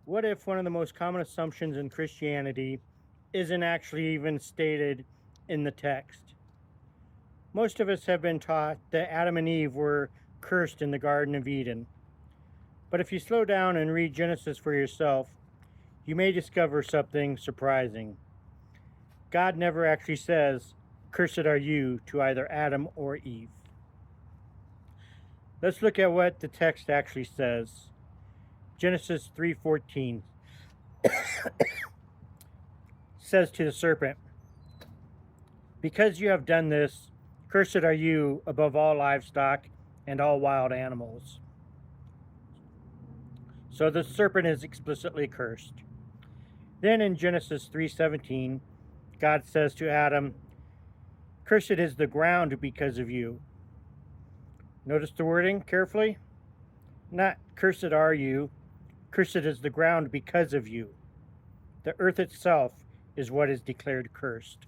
What if one of the most common assumptions in Christianity isn't actually even stated in the text? Most of us have been taught that Adam and Eve were cursed in the Garden of Eden. But if you slow down and read Genesis for yourself, you may discover something surprising. God never actually says, "Cursed are you," to either Adam or Eve. Let's look at what the text actually says. Genesis 3:14 says to the serpent, "Because you have done this, cursed are you above all livestock and all wild animals." So the serpent is explicitly cursed. Then in Genesis 3:17, God says to Adam, "Cursed is the ground because of you." Notice the wording carefully. Not "cursed are you," cursed is the ground because of you. The earth itself is what is declared cursed.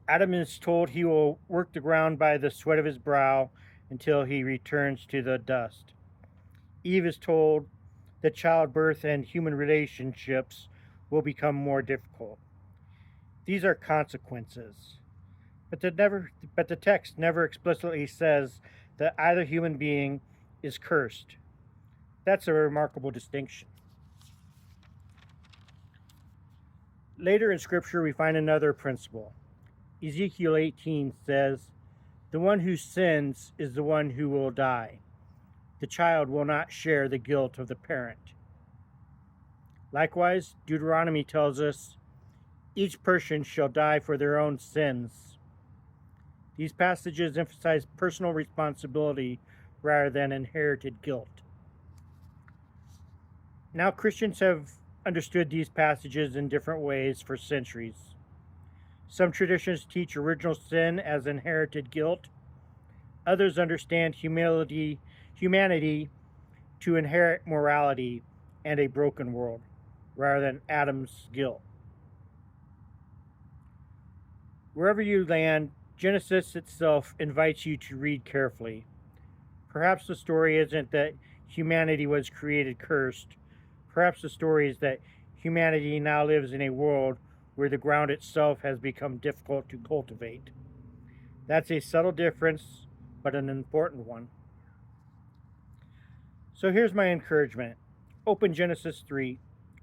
Adam is told he will work the ground by the sweat of his brow until he returns to the dust. Eve is told that childbirth and human relationships will become more difficult. These are consequences. But the text never explicitly says that either human being is cursed. That's a remarkable distinction. Later in Scripture, we find another principle. Ezekiel 18 says, "The one who sins is the one who will die. The child will not share the guilt of the parent." Likewise, Deuteronomy tells us, "Each person shall die for their own sins." These passages emphasize personal responsibility rather than inherited guilt. Now, Christians have understood these passages in different ways for centuries. Some traditions teach original sin as inherited guilt. Others understand humanity to inherit morality and a broken world, rather than Adam's guilt. Wherever you land, Genesis itself invites you to read carefully. Perhaps the story isn't that humanity was created cursed. Perhaps the story is that humanity now lives in a world where the ground itself has become difficult to cultivate. That's a subtle difference, but an important one. So here's my encouragement. Open Genesis 3.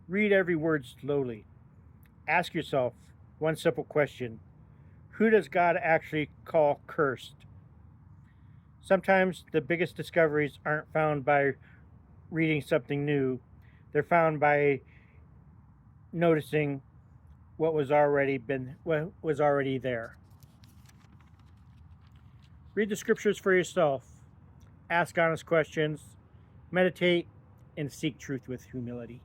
Read every word slowly. Ask yourself one simple question: who does God actually call cursed? Sometimes the biggest discoveries aren't found by reading something new, they're found by noticing what was already there. Read the scriptures for yourself. Ask honest questions, meditate, and seek truth with humility.